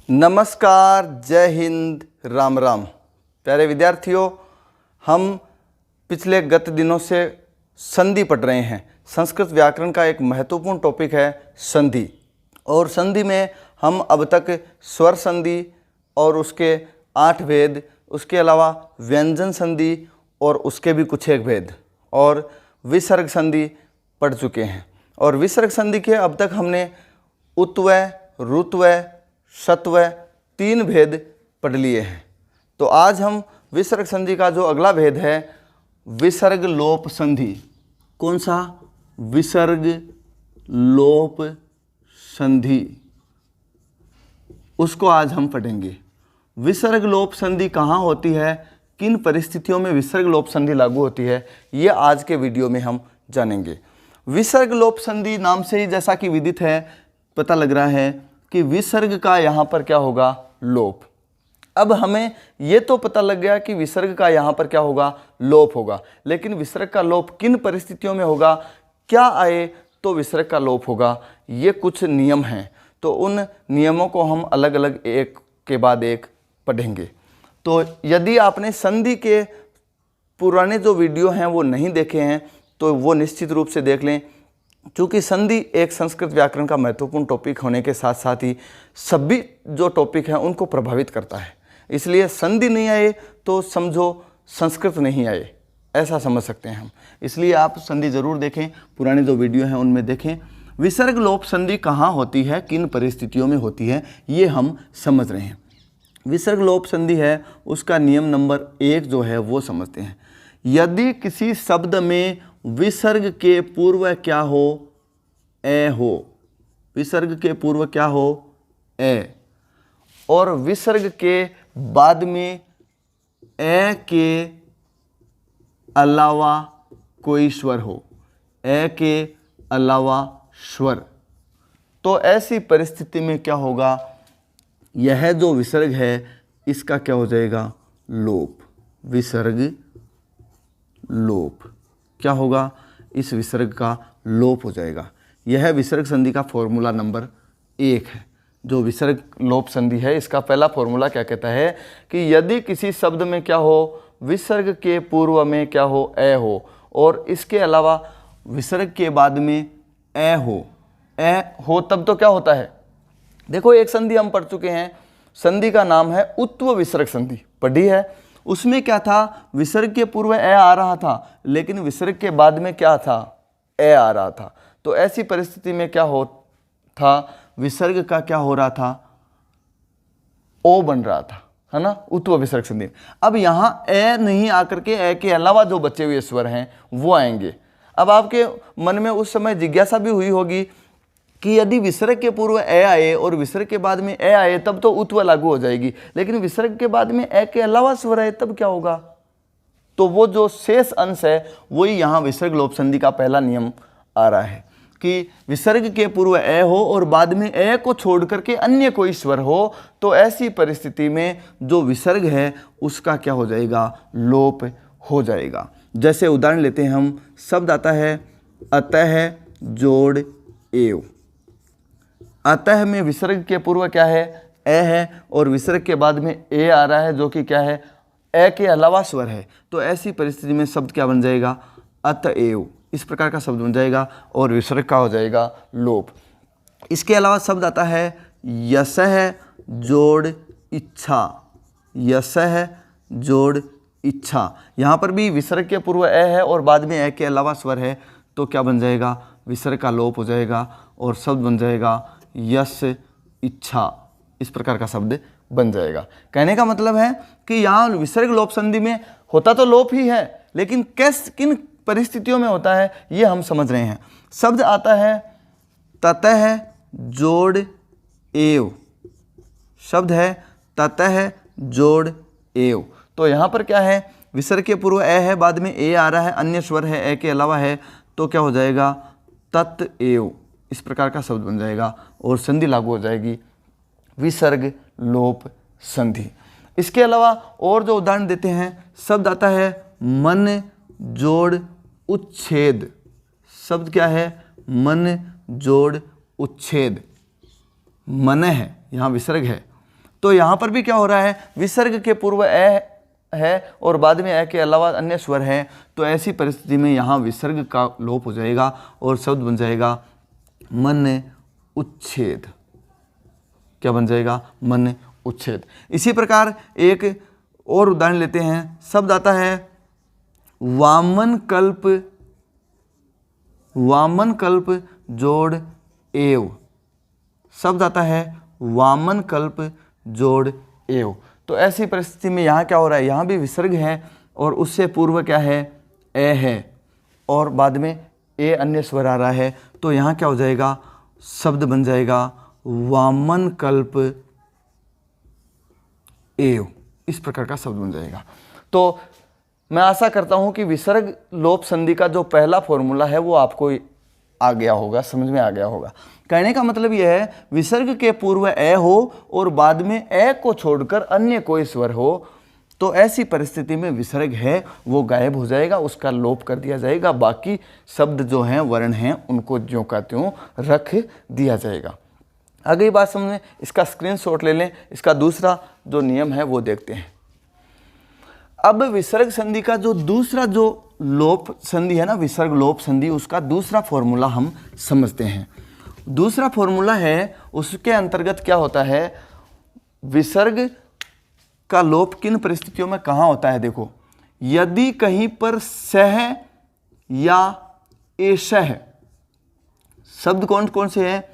नमस्कार, जय हिंद, राम राम। प्यारे विद्यार्थियों, हम पिछले गत दिनों से संधि पढ़ रहे हैं। संस्कृत व्याकरण का एक महत्वपूर्ण टॉपिक है संधि। और संधि में हम अब तक स्वर संधि और उसके 8 भेद, उसके अलावा व्यंजन संधि और उसके भी कुछ एक भेद और विसर्ग संधि पढ़ चुके हैं। और विसर्ग संधि के अब तक हमने उत्वय, रुत्वय, शत्वय 3 भेद पढ़ लिए हैं। तो आज हम विसर्ग संधि का जो अगला भेद है विसर्ग लोप संधि। कौन सा? विसर्ग लोप संधि, उसको आज हम पढ़ेंगे। विसर्ग लोप संधि कहाँ होती है, किन परिस्थितियों में विसर्ग लोप संधि लागू होती है, ये आज के वीडियो में हम जानेंगे। विसर्ग लोप संधि नाम से ही जैसा कि विदित है, पता लग रहा है कि विसर्ग का यहाँ पर क्या होगा, लोप। अब हमें ये तो पता लग गया कि विसर्ग का यहाँ पर क्या होगा, लोप होगा। लेकिन विसर्ग का लोप किन परिस्थितियों में होगा, क्या आए तो विसर्ग का लोप होगा, ये कुछ नियम हैं। तो उन नियमों को हम अलग अलग एक के बाद एक पढ़ेंगे। तो यदि आपने संधि के पुराने जो वीडियो हैं वो नहीं देखे हैं तो वो निश्चित रूप से देख लें, क्योंकि संधि एक संस्कृत व्याकरण का महत्वपूर्ण टॉपिक होने के साथ साथ ही सभी जो टॉपिक हैं उनको प्रभावित करता है। इसलिए संधि नहीं आए तो समझो संस्कृत नहीं आए, ऐसा समझ सकते हैं हम। इसलिए आप संधि जरूर देखें, पुराने जो वीडियो हैं उनमें देखें। विसर्ग लोप संधि कहाँ होती है, किन परिस्थितियों में होती है, ये हम समझ रहे हैं। विसर्ग लोप संधि है, उसका नियम नंबर 1 जो है वो समझते हैं। यदि किसी शब्द में विसर्ग के पूर्व क्या हो, ए हो, विसर्ग के पूर्व क्या हो, ए, और विसर्ग के बाद में ए के अलावा कोई स्वर हो, ए के अलावा स्वर, तो ऐसी परिस्थिति में क्या होगा, यह जो विसर्ग है इसका क्या हो जाएगा, लोप। विसर्ग लोप क्या होगा, इस विसर्ग का लोप हो जाएगा। यह विसर्ग संधि का फॉर्मूला नंबर 1 है। जो विसर्ग लोप संधि है इसका पहला फॉर्मूला क्या कहता है कि यदि किसी शब्द में क्या हो, विसर्ग के पूर्व में क्या हो, ए हो, और इसके अलावा विसर्ग के बाद में ए हो, तब तो क्या होता है। देखो, एक संधि हम पढ़ चुके हैं, संधि का नाम है उत्व विसर्ग संधि, पढ़ी है। उसमें क्या था, विसर्ग के पूर्व ए आ रहा था लेकिन विसर्ग के बाद में क्या था, ए आ रहा था। तो ऐसी परिस्थिति में क्या हो था, विसर्ग का क्या हो रहा था, ओ बन रहा था, है ना, उत्व विसर्ग संधि। अब यहाँ ए नहीं आकर के ए के अलावा जो बचे हुए स्वर हैं वो आएंगे। अब आपके मन में उस समय जिज्ञासा भी हुई होगी कि यदि विसर्ग के पूर्व ए आए और विसर्ग के बाद में ए आए तब तो उत्व लागू हो जाएगी, लेकिन विसर्ग के बाद में ए के अलावा स्वर आए तब क्या होगा। तो वो जो शेष अंश है वही यहाँ विसर्ग लोप संधि का पहला नियम आ रहा है कि विसर्ग के पूर्व ए हो और बाद में ए को छोड़ करके अन्य कोई स्वर हो, तो ऐसी परिस्थिति में जो विसर्ग है उसका क्या हो जाएगा, लोप हो जाएगा। जैसे उदाहरण लेते हैं हम, शब्द आता है अतः जोड़ एव। अतः में विसर्ग के पूर्व क्या है, ए है, और विसर्ग के बाद में ए आ रहा है जो कि क्या है, ए के अलावा स्वर है। तो ऐसी परिस्थिति में शब्द क्या बन जाएगा, अतएव, इस प्रकार का शब्द बन जाएगा और विसर्ग का हो जाएगा लोप। इसके अलावा शब्द आता है यशः जोड़ इच्छा, यशः जोड़ इच्छा। यहाँ पर भी विसर्ग के पूर्व ए है और बाद में ए के अलावा स्वर है, तो क्या बन जाएगा, विसर्ग का लोप हो जाएगा और शब्द बन जाएगा यश इच्छा। इस प्रकार का शब्द बन जाएगा। कहने का मतलब है कि यहाँ विसर्ग लोप संधि में होता तो लोप ही है, लेकिन किन परिस्थितियों में होता है ये हम समझ रहे हैं। शब्द आता है ततः जोड़ एव, शब्द है ततः जोड़ एव। तो यहाँ पर क्या है, विसर्ग के पूर्व ए है, बाद में ए आ रहा है, अन्य स्वर है, ए के अलावा है, तो क्या हो जाएगा, तत एव। इस प्रकार का शब्द बन जाएगा और संधि लागू हो जाएगी, विसर्ग लोप संधि। इसके अलावा और जो उदाहरण देते हैं, शब्द आता है मन जोड़ उच्छेद। शब्द क्या है, मन जोड़ उच्छेद। मन है, यहाँ विसर्ग है, तो यहाँ पर भी क्या हो रहा है, विसर्ग के पूर्व ए है और बाद में ए के अलावा अन्य स्वर है, तो ऐसी परिस्थिति में यहाँ विसर्ग का लोप हो जाएगा और शब्द बन जाएगा मन उच्छेद। क्या बन जाएगा, मन उच्छेद। इसी प्रकार एक और उदाहरण लेते हैं। शब्द आता है वामन कल्प जोड़ एव। शब्द आता है वामन कल्प जोड़ एव। तो ऐसी परिस्थिति में यहाँ क्या हो रहा है, यहाँ भी विसर्ग है और उससे पूर्व क्या है, ए है और बाद में ए अन्य स्वर आ रहा है, तो यहाँ क्या हो जाएगा, शब्द बन जाएगा वामन कल्प एव। इस प्रकार का शब्द बन जाएगा। तो मैं आशा करता हूँ कि विसर्ग लोप संधि का जो पहला फॉर्मूला है वो आपको आ गया होगा, समझ में आ गया होगा। कहने का मतलब यह है, विसर्ग के पूर्व ए हो और बाद में ए को छोड़कर अन्य कोई स्वर हो, तो ऐसी परिस्थिति में विसर्ग है वो गायब हो जाएगा, उसका लोप कर दिया जाएगा। बाकी शब्द जो हैं, वर्ण हैं, उनको ज्यों का त्यों रख दिया जाएगा। अगली बात समझें, इसका स्क्रीनशॉट ले लें। इसका दूसरा जो नियम है वो देखते हैं। अब विसर्ग संधि का जो दूसरा जो लोप संधि है ना, विसर्ग लोप संधि, उसका दूसरा फॉर्मूला हम समझते हैं। दूसरा फॉर्मूला है, उसके अंतर्गत क्या होता है, विसर्ग का लोप किन परिस्थितियों में कहाँ होता है। देखो, यदि कहीं पर सह या एषः शब्द कौन कौन से हैं,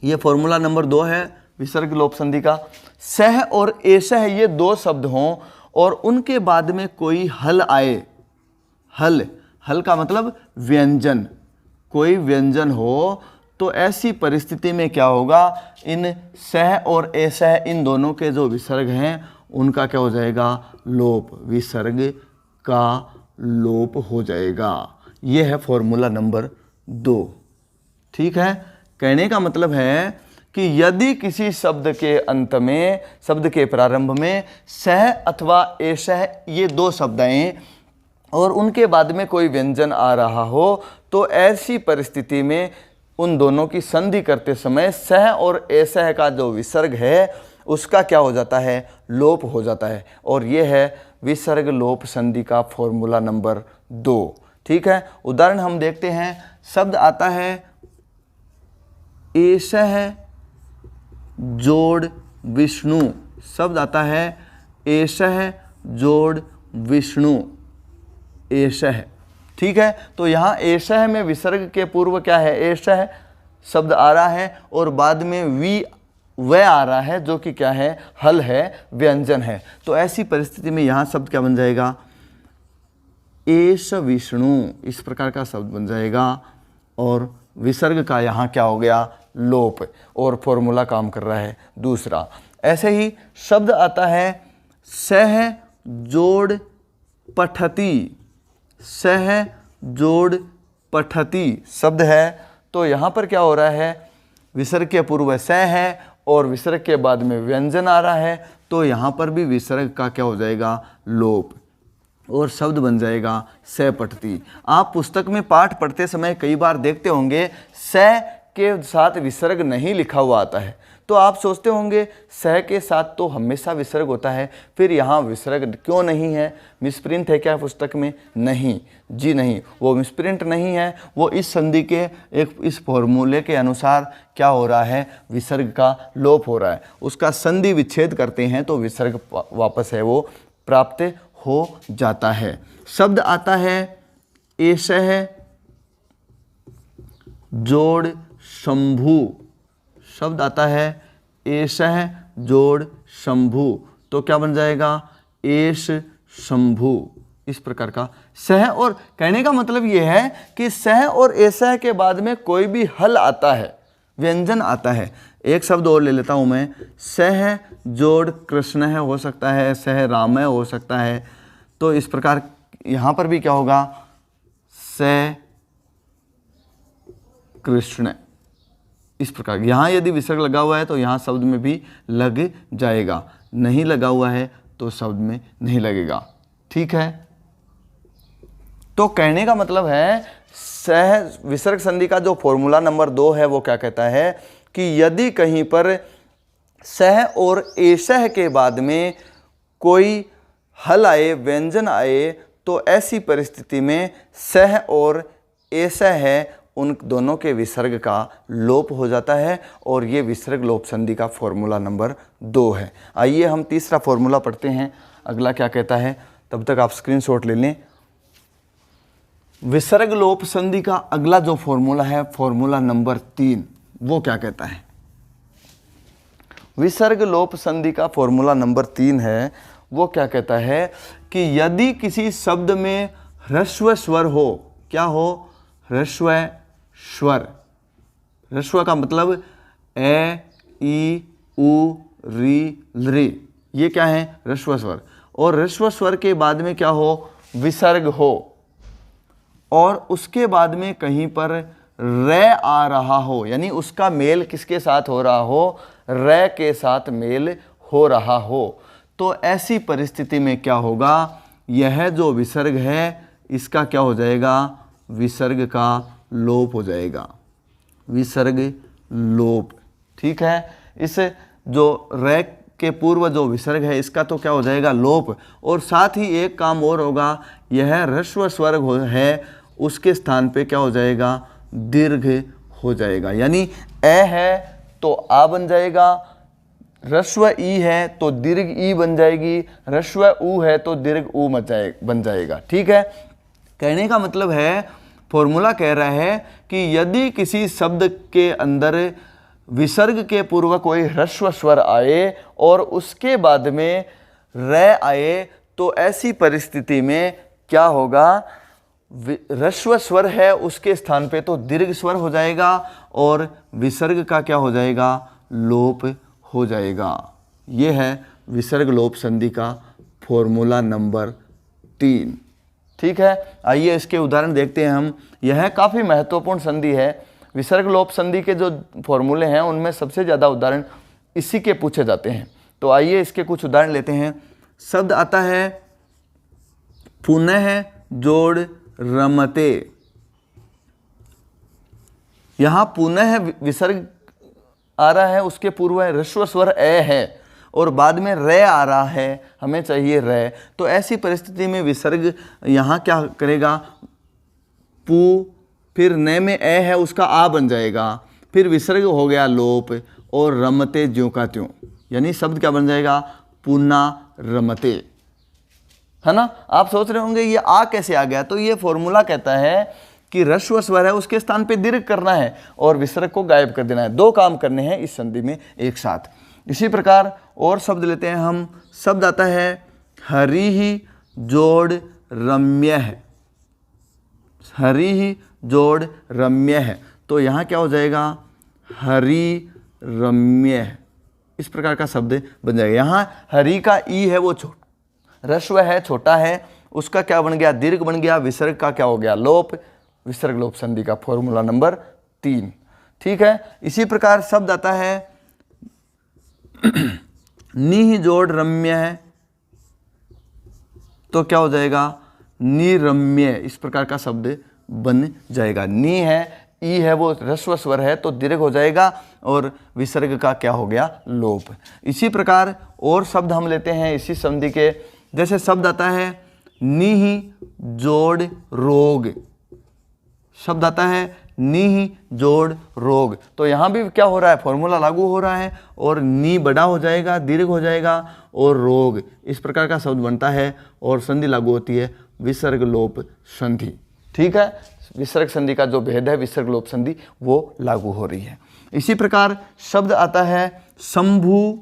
ये फॉर्मूला नंबर 2 है विसर्ग लोप संधि का। सह और एषः ये दो शब्द हों और उनके बाद में कोई हल आए, हल का मतलब व्यंजन, कोई व्यंजन हो, तो ऐसी परिस्थिति में क्या होगा, इन सह और एषः इन दोनों के जो विसर्ग हैं उनका क्या हो जाएगा, लोप, विसर्ग का लोप हो जाएगा। यह है फॉर्मूला नंबर 2। ठीक है, कहने का मतलब है कि यदि किसी शब्द के अंत में, शब्द के प्रारंभ में सह अथवा एषः ये दो शब्द आए और उनके बाद में कोई व्यंजन आ रहा हो, तो ऐसी परिस्थिति में उन दोनों की संधि करते समय सह और एषः का जो विसर्ग है उसका क्या हो जाता है, लोप हो जाता है। और यह है विसर्ग लोप संधि का फॉर्मूला नंबर 2। ठीक है, उदाहरण हम देखते हैं। शब्द आता है एषः जोड़ विष्णु। शब्द आता है एषः जोड़ विष्णु, एषः। ठीक है, तो यहाँ एषः में विसर्ग के पूर्व क्या है, एषः शब्द आ रहा है और बाद में वह आ रहा है जो कि क्या है, हल है, व्यंजन है। तो ऐसी परिस्थिति में यहाँ शब्द क्या बन जाएगा, एष विष्णु, इस प्रकार का शब्द बन जाएगा और विसर्ग का यहाँ क्या हो गया, लोप, और फॉर्मूला काम कर रहा है दूसरा। ऐसे ही शब्द आता है सह जोड़ पठति, सह जोड़ पठति शब्द है, तो यहाँ पर क्या हो रहा है, विसर्ग के पूर्व सह है और विसर्ग के बाद में व्यंजन आ रहा है, तो यहाँ पर भी विसर्ग का क्या हो जाएगा, लोप, और शब्द बन जाएगा सह पठति। आप पुस्तक में पाठ पढ़ते समय कई बार देखते होंगे सह के साथ विसर्ग नहीं लिखा हुआ आता है, तो आप सोचते होंगे सह के साथ तो हमेशा विसर्ग होता है, फिर यहाँ विसर्ग क्यों नहीं है, मिसप्रिंट है क्या पुस्तक में? नहीं जी नहीं, वो मिसप्रिंट नहीं है, वो इस संधि के इस फॉर्मूले के अनुसार क्या हो रहा है, विसर्ग का लोप हो रहा है। उसका संधि विच्छेद करते हैं तो विसर्ग वापस है वो प्राप्त हो जाता है। शब्द आता है एषः जोड़ शंभु। शब्द आता है एषः जोड़ शंभु, तो क्या बन जाएगा, एष शंभु, इस प्रकार का। सह, और कहने का मतलब यह है कि सह और एषः के बाद में कोई भी हल आता है, व्यंजन आता है। एक शब्द और ले लेता हूं मैं, सह जोड़ कृष्ण है, हो सकता है सह राम है, हो सकता है। तो इस प्रकार यहां पर भी क्या होगा, सह कृष्ण, इस प्रकार। यहाँ यदि विसर्ग लगा हुआ है तो यहाँ शब्द में भी लग जाएगा, नहीं लगा हुआ है तो शब्द में नहीं लगेगा। ठीक है, तो कहने का मतलब है सह विसर्ग संधि का जो फॉर्मूला नंबर 2 है वो क्या कहता है कि यदि कहीं पर सह और एसह के बाद में कोई हल आए, व्यंजन आए, तो ऐसी परिस्थिति में सह और एसह है उन दोनों के विसर्ग का लोप हो जाता है और ये विसर्ग लोप संधि का फॉर्मूला नंबर 2 है। आइए हम तीसरा फॉर्मूला पढ़ते हैं, अगला क्या कहता है, तब तक आप स्क्रीनशॉट ले लें। विसर्ग लोप संधि का अगला जो फॉर्मूला है, फॉर्मूला नंबर 3, वो क्या कहता है? विसर्ग लोप संधि का फॉर्मूला नंबर 3 है, वो क्या कहता है कि यदि किसी शब्द में ह्रस्व स्वर हो, क्या हो? ह्रस्व स्वर। ह्रस्व का मतलब ए, ई, उ, री, लृ, ये क्या है? ह्रस्व स्वर। और ह्रस्व स्वर के बाद में क्या हो? विसर्ग हो, और उसके बाद में कहीं पर रे आ रहा हो, यानी उसका मेल किसके साथ हो रहा हो? रे के साथ मेल हो रहा हो, तो ऐसी परिस्थिति में क्या होगा? यह जो विसर्ग है इसका क्या हो जाएगा? विसर्ग का लोप हो जाएगा, विसर्ग लोप। ठीक है, इस जो रे के पूर्व जो विसर्ग है इसका तो क्या हो जाएगा? लोप। और साथ ही एक काम और होगा, यह ह्रस्व स्वर है उसके स्थान पे क्या हो जाएगा? दीर्घ हो जाएगा, यानी ए है तो आ बन जाएगा, ह्रस्व ई है तो दीर्घ ई बन जाएगी, ह्रस्व उ है तो दीर्घ उ बन जाएगा। ठीक है, कहने का मतलब है, फॉर्मूला कह रहा है कि यदि किसी शब्द के अंदर विसर्ग के पूर्व कोई ह्रस्व स्वर आए और उसके बाद में रे आए, तो ऐसी परिस्थिति में क्या होगा? ह्रस्व स्वर है उसके स्थान पे तो दीर्घ स्वर हो जाएगा और विसर्ग का क्या हो जाएगा? लोप हो जाएगा। ये है विसर्ग लोप संधि का फॉर्मूला नंबर 3। ठीक है, आइए इसके उदाहरण देखते हैं हम। यह काफ़ी महत्वपूर्ण संधि है। विसर्ग लोप संधि के जो फॉर्मूले हैं उनमें सबसे ज़्यादा उदाहरण इसी के पूछे जाते हैं। तो आइए इसके कुछ उदाहरण लेते हैं। शब्द आता है पुनः जोड़ रमते। यहाँ पुनः विसर्ग आ रहा है, उसके पूर्व ह्रस्व स्वर ए है और बाद में रे आ रहा है, हमें चाहिए रे। तो ऐसी परिस्थिति में विसर्ग यहाँ क्या करेगा? पू, फिर न में ए है उसका आ बन जाएगा, फिर विसर्ग हो गया लोप, और रमते ज्यों का त्यों, यानी शब्द क्या बन जाएगा? पुना रमते, है ना। आप सोच रहे होंगे ये आ कैसे आ गया? तो ये फॉर्मूला कहता है कि ह्रस्व स्वर है उसके स्थान पे दीर्घ करना है और विसर्ग को गायब कर देना है। 2 काम करने हैं इस संधि में एक साथ। इसी प्रकार और शब्द लेते हैं हम। शब्द आता है हरि ही जोड़ रम्य है। हरि ही जोड़ रम्य है, तो यहाँ क्या हो जाएगा? हरि रम्य है, इस प्रकार का शब्द बन जाएगा। यहाँ हरि का ई है वो ह्रस्व है, छोटा है, उसका क्या बन गया? दीर्घ बन गया। विसर्ग का क्या हो गया? लोप। विसर्ग लोप संधि का फॉर्मूला नंबर 3। ठीक है, इसी प्रकार शब्द आता है नि जोड़ रम्य है, तो क्या हो जाएगा? निरम्य, इस प्रकार का शब्द बन जाएगा। नि है, ई है वो ह्रस्व स्वर है तो दीर्घ हो जाएगा और विसर्ग का क्या हो गया? लोप। इसी प्रकार और शब्द हम लेते हैं इसी संधि के। जैसे शब्द आता है निहि जोड़ रोग। शब्द आता है निहि जोड़ रोग, तो यहाँ भी क्या हो रहा है? फॉर्मूला लागू हो रहा है और नी बड़ा हो जाएगा, दीर्घ हो जाएगा और रोग, इस प्रकार का शब्द बनता है और संधि लागू होती है विसर्ग लोप संधि। ठीक है, विसर्ग संधि का जो भेद है विसर्ग लोप संधि वो लागू हो रही है। इसी प्रकार शब्द आता है शंभु।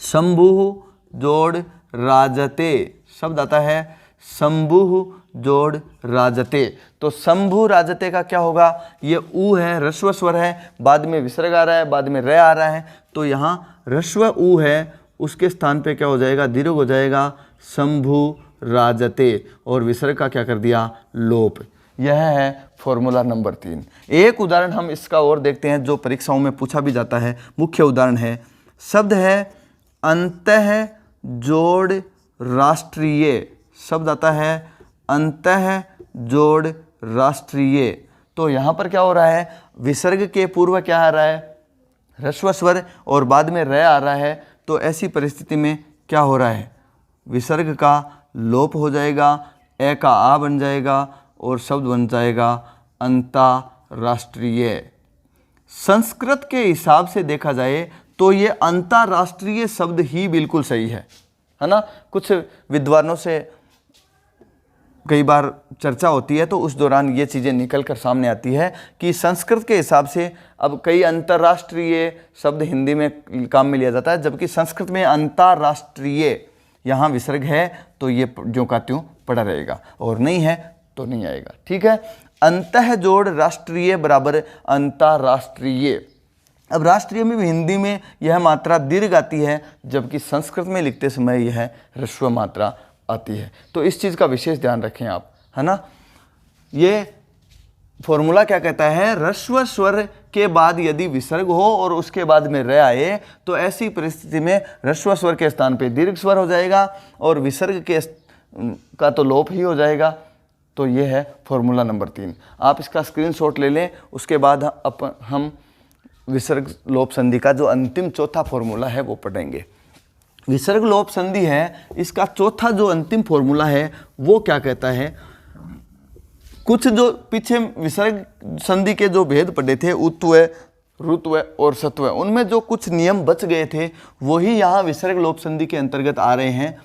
शंभु जोड़ राजते। शब्द आता है शंभु जोड़ राजते, तो शंभु राजते का क्या होगा? ये ऊ है, ह्रस्व स्वर है, बाद में विसर्ग आ रहा है, बाद में रे आ रहा है, तो यहाँ ह्रस्व ऊ है उसके स्थान पे क्या हो जाएगा? दीर्घ हो जाएगा, शंभु राजते, और विसर्ग का क्या कर दिया? लोप। यह है फॉर्मूला नंबर 3। एक उदाहरण हम इसका और देखते हैं जो परीक्षाओं में पूछा भी जाता है। मुख्य उदाहरण है, शब्द है अंतः जोड़ राष्ट्रीय। शब्द आता है अंतः जोड़ राष्ट्रीय, तो यहाँ पर क्या हो रहा है? विसर्ग के पूर्व क्या आ रहा है? ह्रस्व स्वर और बाद में र आ रहा है, तो ऐसी परिस्थिति में क्या हो रहा है, विसर्ग का लोप हो जाएगा, ए का आ बन जाएगा और शब्द बन जाएगा अंतर्राष्ट्रीय। संस्कृत के हिसाब से देखा जाए तो ये अंतर्राष्ट्रीय शब्द ही बिल्कुल सही है ना। कुछ विद्वानों से कई बार चर्चा होती है तो उस दौरान ये चीज़ें निकल कर सामने आती है कि संस्कृत के हिसाब से अब कई अंतर्राष्ट्रीय शब्द हिंदी में काम में लिया जाता है, जबकि संस्कृत में अंतर्राष्ट्रीय यहाँ विसर्ग है तो ये ज्यों का त्यों पड़ा रहेगा, और नहीं है तो नहीं आएगा। ठीक है, अंतः जोड़ राष्ट्रीय बराबर अंतर्राष्ट्रीय। अब राष्ट्रीय में भी हिंदी में यह मात्रा दीर्घ आती है, जबकि संस्कृत में लिखते समय यह ह्रस्व मात्रा आती है। तो इस चीज़ का विशेष ध्यान रखें आप, है ना। ये फॉर्मूला क्या कहता है, ह्रस्व स्वर के बाद यदि विसर्ग हो और उसके बाद में र आए तो ऐसी परिस्थिति में ह्रस्व स्वर के स्थान पे दीर्घ स्वर हो जाएगा और विसर्ग के का तो लोप ही हो जाएगा। तो ये है फॉर्मूला नंबर 3। आप इसका स्क्रीनशॉट ले लें, उसके बाद हम विसर्ग लोप संधि का जो अंतिम चौथा फॉर्मूला है वो पढ़ेंगे। विसर्ग लोप संधि है, इसका चौथा जो अंतिम फॉर्मूला है वो क्या कहता है, कुछ जो पीछे विसर्ग संधि के जो भेद पढ़े थे, उत्व, रुत्व और सत्व, उनमें जो कुछ नियम बच गए थे वही यहाँ विसर्ग लोप संधि के अंतर्गत आ रहे हैं।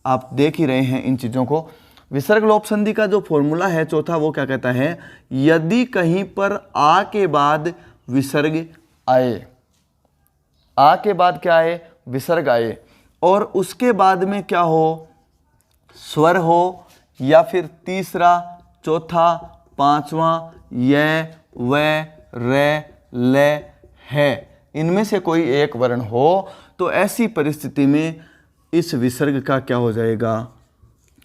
आप देख ही रहे हैं इन चीज़ों को। विसर्ग लोप संधि का जो फॉर्मूला है चौथा, वो क्या कहता है, यदि कहीं पर आ के बाद विसर्ग आए, आ के बाद क्या आए, विसर्ग आए, और उसके बाद में क्या हो, स्वर हो, या फिर तीसरा, चौथा, पांचवा, य, व, र, ल, है, इनमें से कोई एक वर्ण हो, तो ऐसी परिस्थिति में इस विसर्ग का क्या हो जाएगा,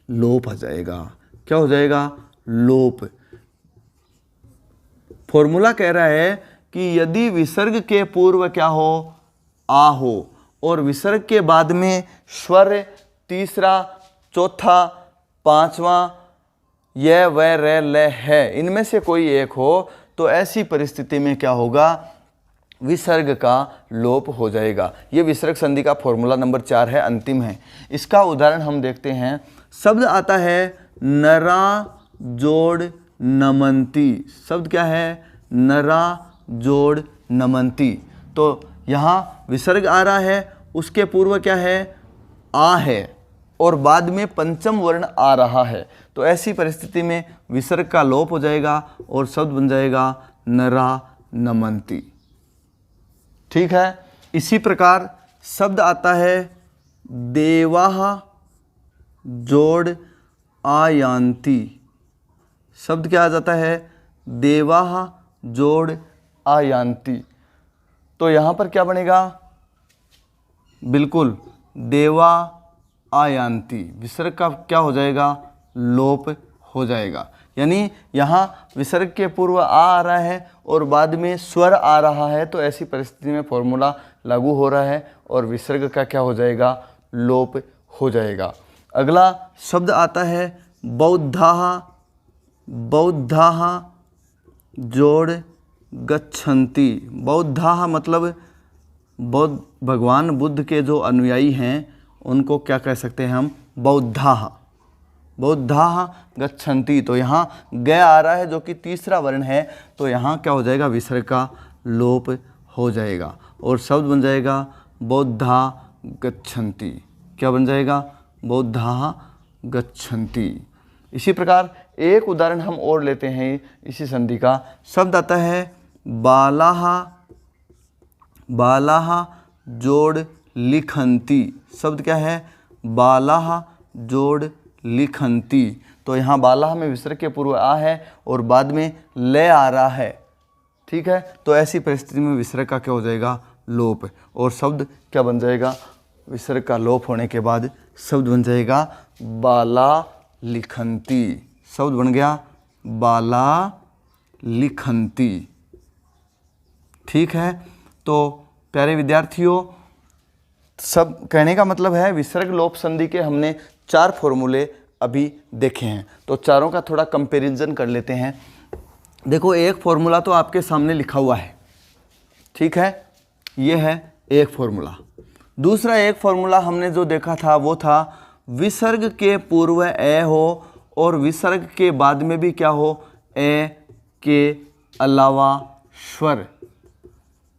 लोप हो जाएगा। क्या हो जाएगा, लोप। फॉर्मूला कह रहा है कि यदि विसर्ग के पूर्व क्या हो, आ हो, और विसर्ग के बाद में स्वर तीसरा, चौथा, पांचवा, य, व, र, ल, है, इनमें से कोई एक हो, तो ऐसी परिस्थिति में क्या होगा, विसर्ग का लोप हो जाएगा। ये विसर्ग संधि का फॉर्मूला नंबर 4 है, अंतिम है। इसका उदाहरण हम देखते हैं। शब्द आता है नरा जोड़ नमंती। शब्द क्या है, नरा जोड़ नमंती। तो यहाँ विसर्ग आ रहा है, उसके पूर्व क्या है, आ है, और बाद में पंचम वर्ण आ रहा है, तो ऐसी परिस्थिति में विसर्ग का लोप हो जाएगा और शब्द बन जाएगा नरा नमंती। ठीक है। इसी प्रकार शब्द आता है देवाः जोड़ आयान्ति। शब्द क्या आ जाता है, देवाः जोड़ आयान्ति। तो यहाँ पर क्या बनेगा, बिल्कुल देवा आयान्ति, विसर्ग का क्या हो जाएगा, लोप हो जाएगा। यानी यहाँ विसर्ग के पूर्व आ रहा है और बाद में स्वर आ रहा है, तो ऐसी परिस्थिति में फॉर्मूला लागू हो रहा है और विसर्ग का क्या हो जाएगा, लोप हो जाएगा। अगला शब्द आता है बौद्धाः। बौद्धाः जोड़ गच्छन्ति। बौद्धाः मतलब बौद्ध, भगवान बुद्ध के जो अनुयायी हैं उनको क्या कह सकते हैं हम, बौद्धाः। बौद्धाः गच्छन्ति। तो यहाँ ग आ रहा है जो कि तीसरा वर्ण है, तो यहाँ क्या हो जाएगा, विसर्ग का लोप हो जाएगा और शब्द बन जाएगा बौद्धा गच्छन्ति। क्या बन जाएगा, बौद्धाः गच्छन्ति। इसी प्रकार एक उदाहरण हम और लेते हैं इसी संधि का। शब्द आता है बालाः। बालाः जोड़ लिखन्ति। शब्द क्या है, बालाः जोड़ लिखन्ति। तो यहाँ बालाः में विसर्ग के पूर्व आ है और बाद में ले आ रहा है। ठीक है, तो ऐसी परिस्थिति में विसर्ग का क्या हो जाएगा, लोप, और शब्द क्या बन जाएगा, विसर्ग का लोप होने के बाद शब्द बन जाएगा बाला लिखन्ति। शब्द बन गया बाला लिखन्ति। ठीक है, तो प्यारे विद्यार्थियों, सब कहने का मतलब है विसर्ग लोप संधि के हमने 4 फॉर्मूले अभी देखे हैं, तो चारों का थोड़ा कंपैरिजन कर लेते हैं। देखो, एक फॉर्मूला तो आपके सामने लिखा हुआ है, ठीक है, ये है एक फॉर्मूला। दूसरा एक फॉर्मूला हमने जो देखा था वो था विसर्ग के पूर्व ए हो और विसर्ग के बाद में भी क्या हो, ए के अलावा स्वर।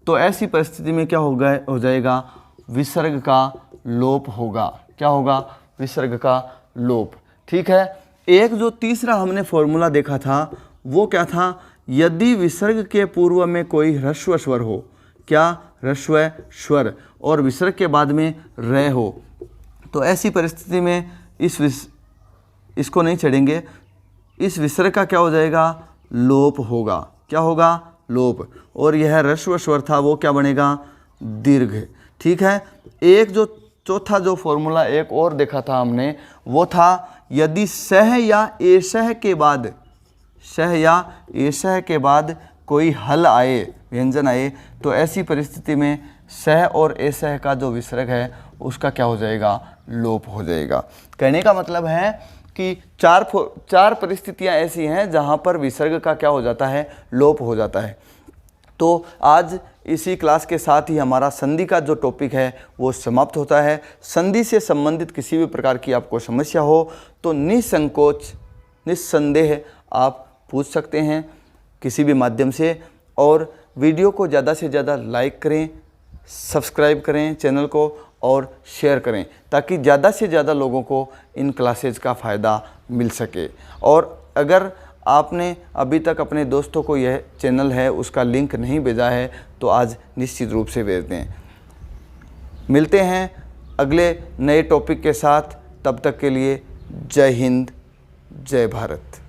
तो ऐसी परिस्थिति में क्या हो जाएगा, विसर्ग का लोप होगा। क्या होगा, विसर्ग का लोप। ठीक है। एक जो तीसरा हमने फॉर्मूला देखा था वो क्या था, यदि विसर्ग के पूर्व में कोई ह्रस्व स्वर हो, क्या, ह्रस्व स्वर, और विसर्ग के बाद में रे हो, तो ऐसी परिस्थिति में इसको नहीं छेड़ेंगे, इस विसर्ग का क्या हो जाएगा, लोप होगा। क्या होगा, लोप। और यह ह्रस्व स्वर था वो क्या बनेगा, दीर्घ। ठीक है। एक जो चौथा जो फॉर्मूला एक और देखा था हमने वो था, यदि सह या एशह के बाद, सह या एशह के बाद कोई हल आए, व्यंजन आए, तो ऐसी परिस्थिति में सह और एशह का जो विसर्ग है उसका क्या हो जाएगा, लोप हो जाएगा। कहने का मतलब है कि चार परिस्थितियां ऐसी हैं जहां पर विसर्ग का क्या हो जाता है, लोप हो जाता है। तो आज इसी क्लास के साथ ही हमारा संधि का जो टॉपिक है वो समाप्त होता है। संधि से संबंधित किसी भी प्रकार की आपको समस्या हो तो निसंकोच निस्संदेह आप पूछ सकते हैं किसी भी माध्यम से। और वीडियो को ज़्यादा से ज़्यादा लाइक करें, सब्सक्राइब करें चैनल को और शेयर करें ताकि ज़्यादा से ज़्यादा लोगों को इन क्लासेज का फ़ायदा मिल सके। और अगर आपने अभी तक अपने दोस्तों को यह चैनल है उसका लिंक नहीं भेजा है तो आज निश्चित रूप से भेज दें। मिलते हैं अगले नए टॉपिक के साथ, तब तक के लिए जय हिंद, जय भारत।